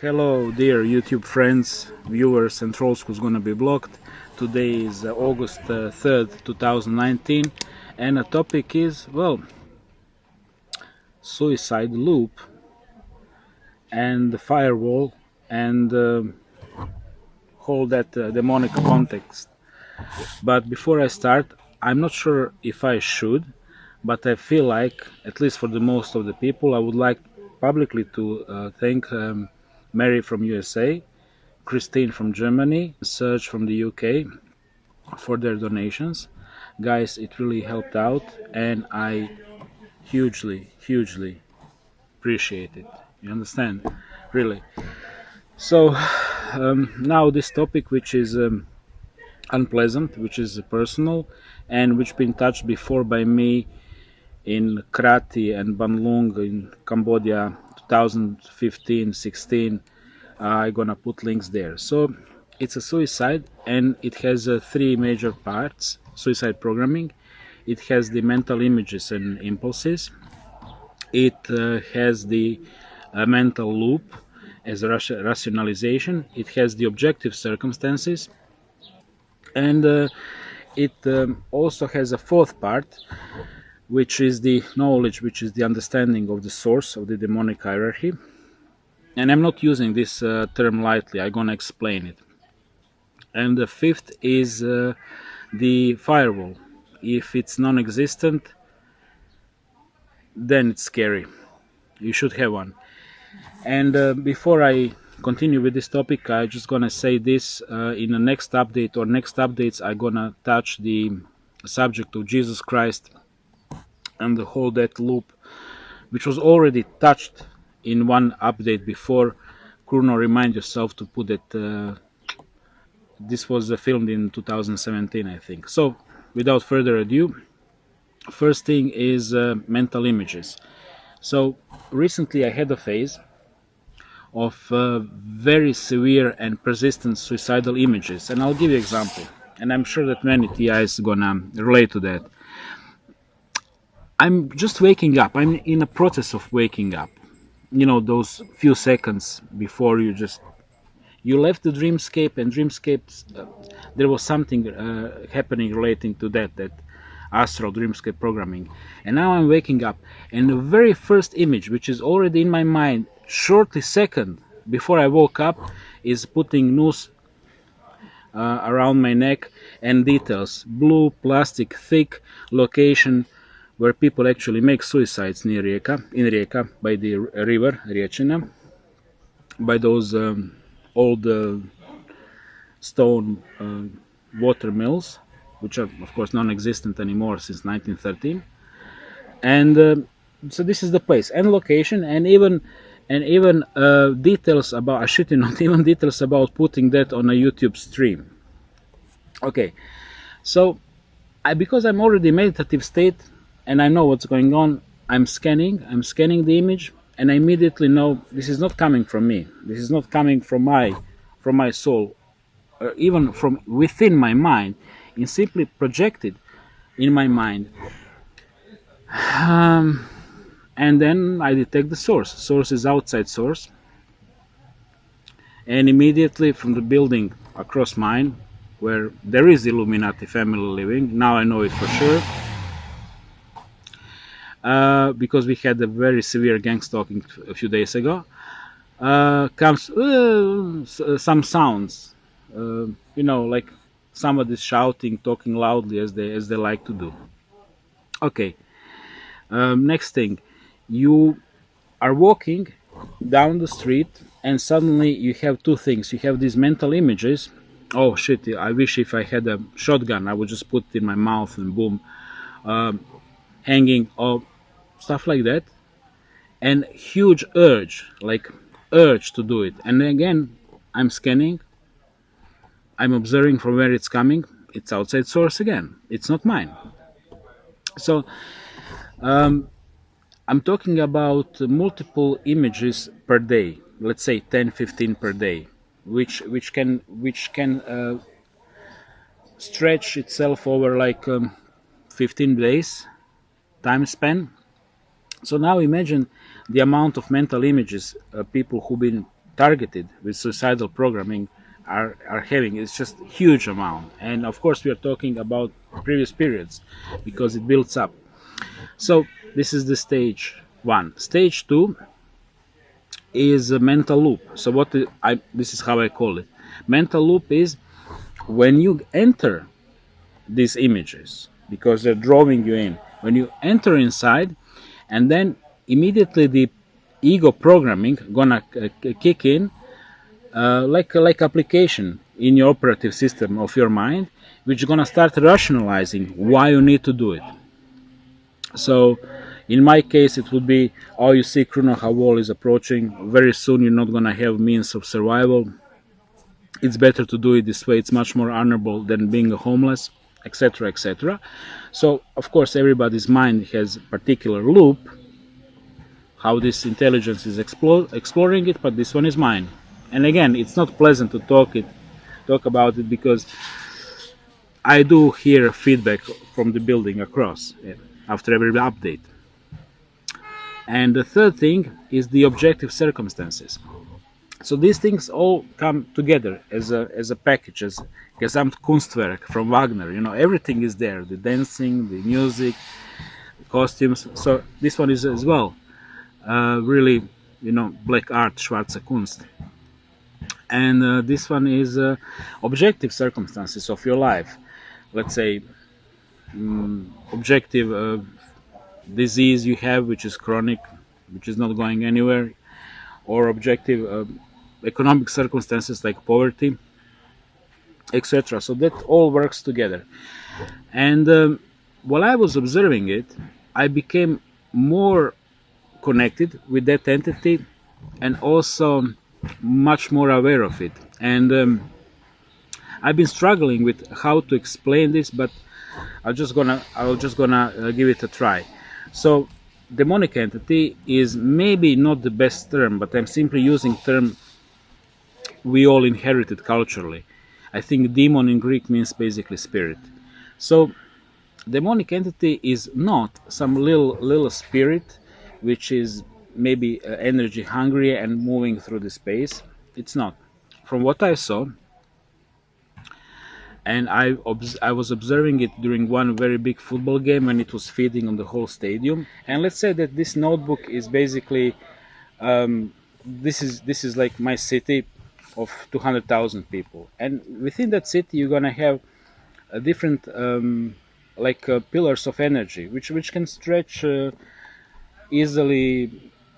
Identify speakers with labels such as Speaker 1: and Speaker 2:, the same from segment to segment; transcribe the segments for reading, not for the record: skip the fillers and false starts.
Speaker 1: Hello, dear YouTube friends, viewers, and trolls who's gonna be blocked. Today is August 3rd, 2019, and the topic is, well, suicide loop and the firewall and whole that demonic context. But before I start, I'm not sure if I should, but I feel like, at least for the most of the people, I would like publicly to thank Mary from USA, Christine from Germany, Serge from the UK for their donations. Guys, it really helped out and I hugely appreciate it. You understand? Really. So, now this topic, which is unpleasant, which is personal, and which been touched before by me in Krati and Banlung in Cambodia 2015-16. I'm gonna put links there. So it's a suicide, and it has three major parts: suicide programming. It has the mental images and impulses. It has the mental loop as a rationalization. It has the objective circumstances, and it also has a fourth part, which is the knowledge, which is the understanding of the source of the demonic hierarchy. And I'm not using this term lightly. I'm gonna explain it. And the fifth is the firewall. If it's non-existent, then it's scary. You should have one. And before I continue with this topic, I'm just gonna say this: in the next update or next updates, I'm gonna touch the subject of Jesus Christ and the whole that loop, which was already touched in one update before. Kurno, remind yourself to put it. This was filmed in 2017, I think. So, without further ado, first thing is mental images. So, recently I had a phase of very severe and persistent suicidal images, and I'll give you an example. And I'm sure that many TIs gonna relate to that. I'm just waking up. I'm in a process of waking up. You know, those few seconds before you left the dreamscape, and dreamscapes there was something happening relating to that astral dreamscape programming. And now I'm waking up, and the very first image, which is already in my mind shortly second before I woke up, is putting noose around my neck and details: blue plastic, thick, location where people actually make suicides near in Rijeka, by the river Riječina, by those old stone water mills, which are of course non-existent anymore since 1913. And so this is the place and location, and even details about, I shit you not, even details about putting that on a YouTube stream. Okay, so because I'm already in meditative state and I know what's going on, I'm scanning the image, and I immediately know this is not coming from me. This is not coming from my soul, or even from within my mind. It's simply projected in my mind. And then I detect the source. Source is outside source. And immediately from the building across mine, where there is Illuminati family living, now I know it for sure, because we had a very severe gang stalking a few days ago, comes some sounds, like somebody's shouting, talking loudly as they like to do. Okay, next thing, you are walking down the street, and suddenly you have two things. You have these mental images. Oh shit, I wish if I had a shotgun, I would just put it in my mouth and boom, hanging, or stuff like that. And huge urge to do it. And again, I'm scanning, I'm observing from where it's coming. It's outside source again. It's not mine. So I'm talking about multiple images per day. Let's say 10, 15 per day, which can stretch itself over like 15 days time span. So now imagine the amount of mental images people who've been targeted with suicidal programming are having. It's just huge amount, and of course we are talking about previous periods because it builds up. So this is the stage one. Stage two is a mental loop. So this is how I call it. Mental loop is when you enter these images because they're drawing you in. When you enter inside, and then immediately the ego programming gonna kick in, like application in your operative system of your mind, which is gonna start rationalizing why you need to do it. So in my case it would be, oh, you see Krunoha wall is approaching very soon, you're not gonna have means of survival, it's better to do it this way, it's much more honorable than being a homeless, etc., etc. So of course everybody's mind has a particular loop how this intelligence is exploring it, but this one is mine. And again, it's not pleasant to talk about it because I do hear feedback from the building across after every update. And the third thing is the objective circumstances. So these things all come together as a package, as Gesamtkunstwerk from Wagner. You know, everything is there: the dancing, the music, the costumes. So this one is as well, really, black art, schwarze Kunst. And this one is objective circumstances of your life. Let's say objective disease you have, which is chronic, which is not going anywhere, or objective economic circumstances like poverty, etc. So that all works together. And while I was observing it, I became more connected with that entity and also much more aware of it. And I've been struggling with how to explain this, but I'll just gonna give it a try. So demonic entity is maybe not the best term, but I'm simply using term we all inherited culturally. I think demon in Greek means basically spirit. So demonic entity is not some little spirit which is maybe energy hungry and moving through the space. It's not. From what I saw, and I was observing it during one very big football game when it was feeding on the whole stadium. And let's say that this notebook is basically this is like my city of 200,000 people, and within that city you're gonna have a different pillars of energy which can stretch easily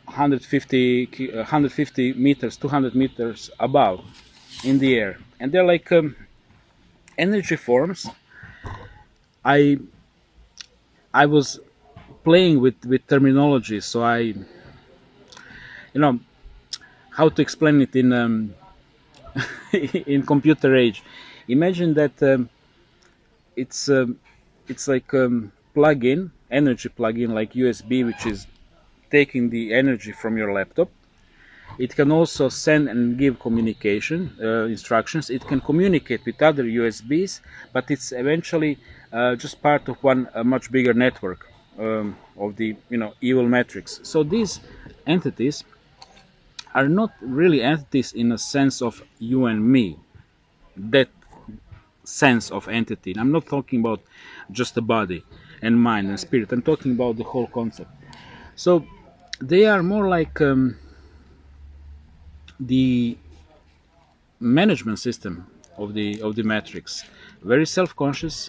Speaker 1: 150 meters, 200 meters above in the air, and they're like energy forms. I was playing with terminology, so how to explain it in in computer age. Imagine that it's like plug-in energy plug-in like USB, which is taking the energy from your laptop. It can also send and give communication instructions. It can communicate with other USBs, but it's eventually just part of one much bigger network of the evil matrix. So these entities are not really entities in a sense of you and me. That sense of entity. I'm not talking about just the body and mind and spirit. I'm talking about the whole concept. So they are more like the management system of the matrix, very self-conscious.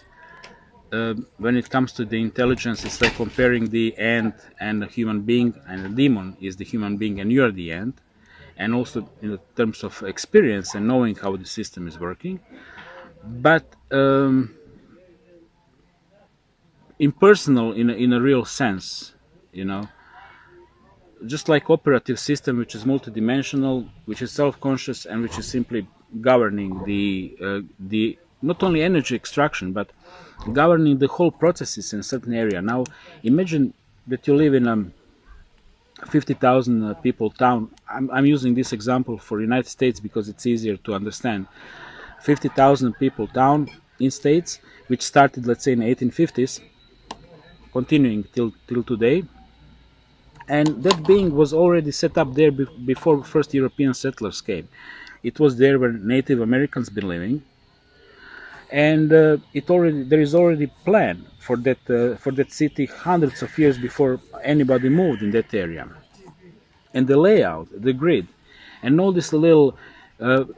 Speaker 1: When it comes to the intelligence, it's like comparing the ant and a human being, and a demon is the human being and you're the ant. And also in terms of experience and knowing how the system is working, but impersonal in a real sense, just like operative system, which is multidimensional, which is self-conscious, and which is simply governing the not only energy extraction, but governing the whole processes in a certain area. Now, imagine that you live in a 50,000 people town. I'm using this example for United States because it's easier to understand. 50,000 people town in States, which started, let's say, in 1850s, continuing till today. And that being was already set up there before first European settlers came. It was there where Native Americans been living, and it already there is already plan for that city hundreds of years before anybody moved in that area, and the layout, the grid, and all these little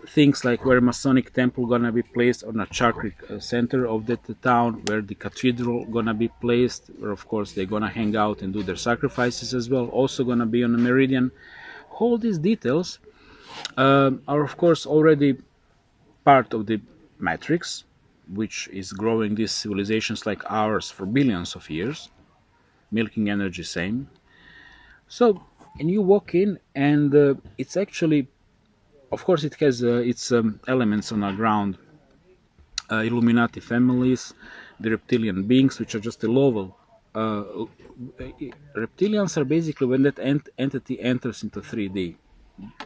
Speaker 1: things like where Masonic temple gonna be placed on a chakra center of that town, where the cathedral gonna be placed, where of course they're gonna hang out and do their sacrifices as well. Also gonna be on a meridian. All these details are of course already part of the matrix, which is growing these civilizations like ours for billions of years, milking energy same. So, and you walk in, and it's actually, of course, it has its elements on our ground. Illuminati families, the reptilian beings, which are just a level. Reptilians are basically when that entity enters into 3D.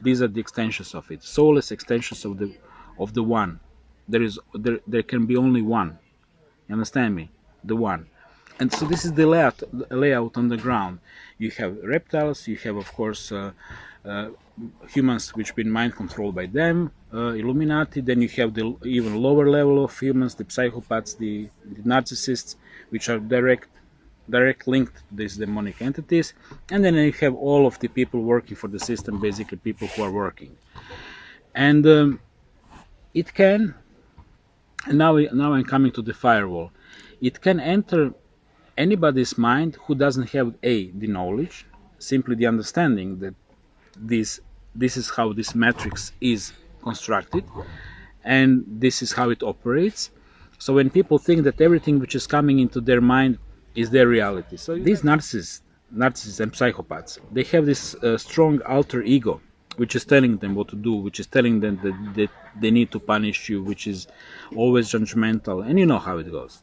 Speaker 1: These are the extensions of it, soulless extensions of the one. There can be only one. You understand me? The one. And so this is the layout on the ground. You have reptiles. You have, of course, humans which been mind controlled by them, Illuminati. Then you have the even lower level of humans, the psychopaths, the narcissists, which are direct linked to these demonic entities. And then you have all of the people working for the system, basically people who are working. And it can. And now I'm coming to the firewall. It can enter anybody's mind who doesn't have the knowledge, simply the understanding that this this is how this matrix is constructed, and this is how it operates. So when people think that everything which is coming into their mind is their reality, so these narcissists and psychopaths, they have this strong alter ego, which is telling them what to do, which is telling them that they need to punish you, which is always judgmental, and you know how it goes.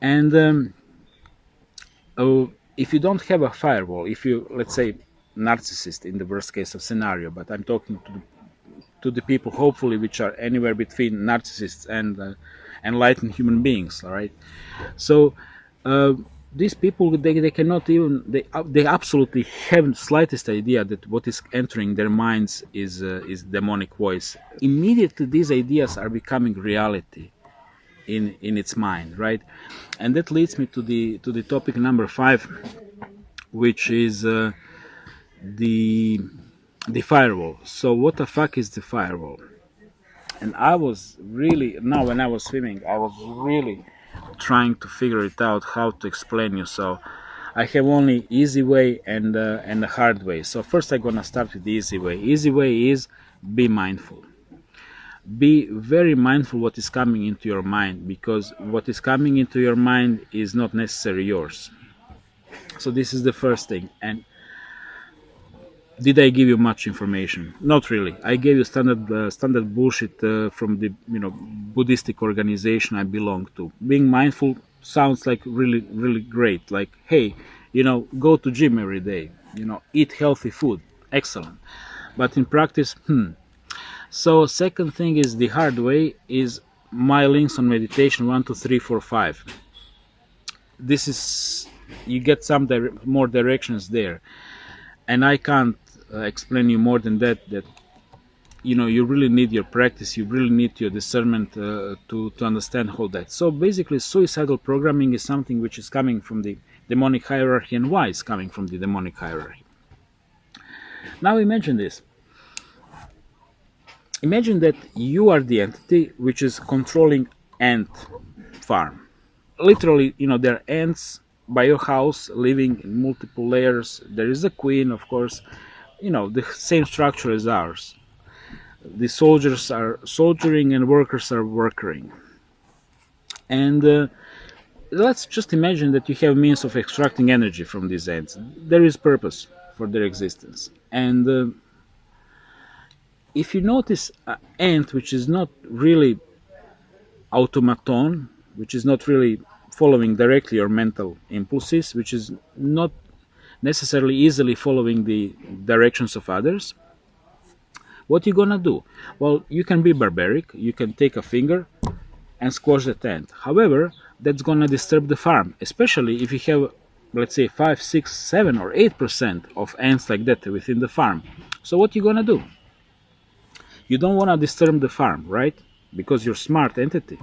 Speaker 1: And if you don't have a firewall, if you, let's say, narcissist in the worst case of scenario, but I'm talking to the people hopefully which are anywhere between narcissists and enlightened human beings, all right? So these people, they cannot even, they absolutely haven't slightest idea that what is entering their minds is demonic voice. Immediately these ideas are becoming reality in its mind, right? And that leads me to the topic number 5, which is the firewall. So what the fuck is the firewall? And I was really, now when I was swimming, I was really trying to figure it out how to explain you. So I have only easy way and a hard way. So first I'm gonna start with the easy way. Easy way is be mindful. Be very mindful what is coming into your mind, because what is coming into your mind is not necessarily yours. So this is the first thing. And did I give you much information? Not really. I gave you standard bullshit from the Buddhistic organization I belong to. Being mindful sounds like really great. Like, hey, go to gym every day. Eat healthy food. Excellent. But in practice, So second thing is the hard way is my links on meditation 1, 2, 3, 4, 5. This is, you get some more directions there, and I can't explain you more than that. That you really need your practice, you really need your discernment to understand all that. So basically, suicidal programming is something which is coming from the demonic hierarchy, and why it's coming from the demonic hierarchy. Now imagine this. Imagine that you are the entity which is controlling ant farm. Literally, there are ants by your house living in multiple layers. There is a queen, of course, the same structure as ours. The soldiers are soldiering and workers are working. And let's just imagine that you have means of extracting energy from these ants. There is purpose for their existence. And if you notice an ant which is not really automaton, which is not really following directly your mental impulses, which is not necessarily easily following the directions of others, what you gonna do? Well, you can be barbaric, you can take a finger and squash the ant. However, that's gonna disturb the farm, especially if you have let's say 5, 6, 7, or 8% of ants like that within the farm. So what you gonna do? You don't wanna disturb the farm, right? Because you're smart entity.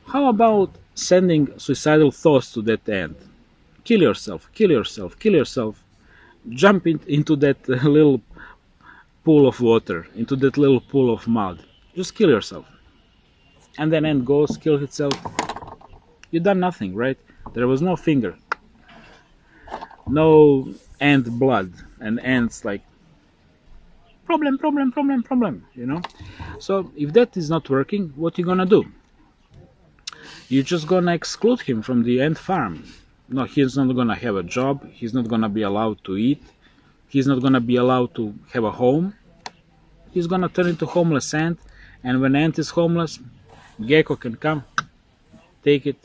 Speaker 1: How about sending suicidal thoughts to that ant? Kill yourself, kill yourself, kill yourself. Jump into that little pool of water, into that little pool of mud. Just kill yourself. And then ant goes, kills itself. You done nothing, right? There was no finger, no ant blood, and ants like problem, problem, problem, problem. So if that is not working, what you gonna do? You're just gonna exclude him from the ant farm. No, he's not gonna have a job. He's not gonna be allowed to eat. He's not gonna be allowed to have a home. He's gonna turn into homeless ant. And when ant is homeless, gecko can come, take it,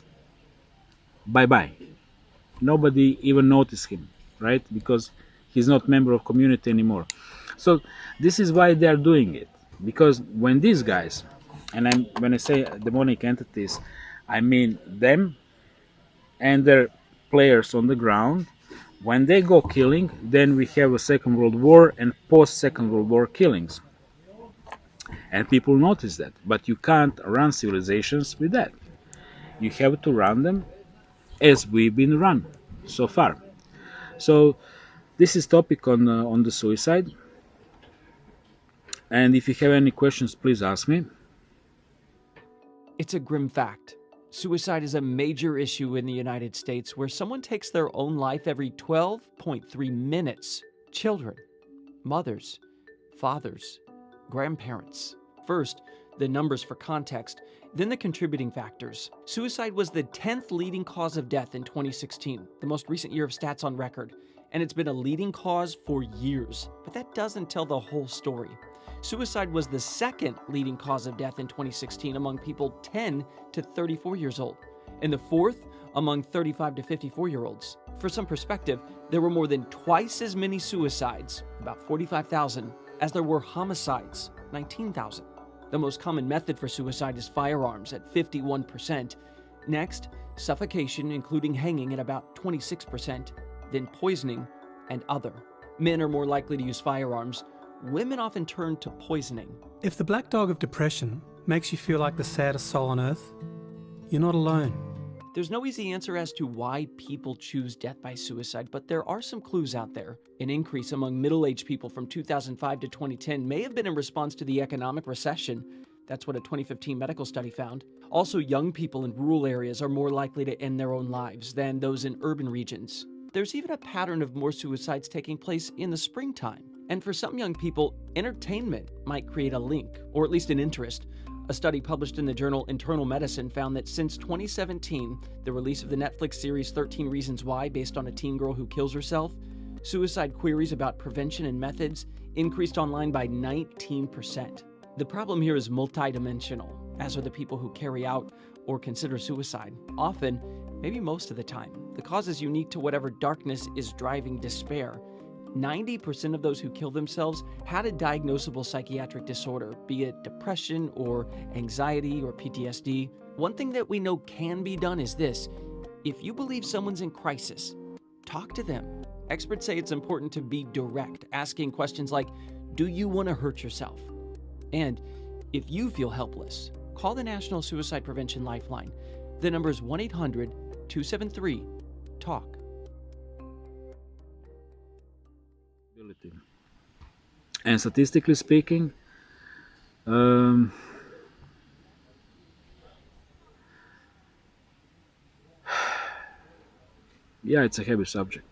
Speaker 1: bye bye. Nobody even notice him, right? Because he's not member of community anymore. So this is why they are doing it. Because when these guys, and when I say demonic entities, I mean them and their players on the ground. When they go killing, then we have a Second World War and post Second World War killings. And people notice that. But you can't run civilizations with that. You have to run them as we've been run so far. So this is topic on the suicide. And if you have any questions, please ask me.
Speaker 2: It's a grim fact. Suicide is a major issue in the United States where someone takes their own life every 12.3 minutes. Children, mothers, fathers, grandparents. First, the numbers for context, then the contributing factors. Suicide was the 10th leading cause of death in 2016, the most recent year of stats on record, and it's been a leading cause for years. But that doesn't tell the whole story. Suicide was the second leading cause of death in 2016 among people 10 to 34 years old, and the fourth among 35 to 54-year-olds. For some perspective, there were more than twice as many suicides, about 45,000, as there were homicides, 19,000. The most common method for suicide is firearms at 51%. Next, suffocation, including hanging, at about 26%, then poisoning and other. Men are more likely to use firearms. Women often turn to poisoning.
Speaker 3: If the black dog of depression makes you feel like the saddest soul on earth, you're not alone.
Speaker 2: There's no easy answer as to why people choose death by suicide, but there are some clues out there. An increase among middle-aged people from 2005 to 2010 may have been in response to the economic recession. That's what a 2015 medical study found. Also, young people in rural areas are more likely to end their own lives than those in urban regions. There's even a pattern of more suicides taking place in the springtime. And for some young people, entertainment might create a link, or at least an interest. A study published in the journal Internal Medicine found that since 2017, the release of the Netflix series 13 Reasons Why, based on a teen girl who kills herself, suicide queries about prevention and methods increased online by 19%. The problem here is multidimensional, as are the people who carry out or consider suicide. Often, maybe most of the time, the cause is unique to whatever darkness is driving despair. 90% of those who kill themselves had a diagnosable psychiatric disorder, be it depression or anxiety or PTSD. One thing that we know can be done is this: if you believe someone's in crisis, talk to them. Experts say it's important to be direct, asking questions like, do you want to hurt yourself? And if you feel helpless, call the National Suicide Prevention Lifeline. The number is 1-800-273-TALK.
Speaker 1: And statistically speaking, yeah, it's a heavy subject.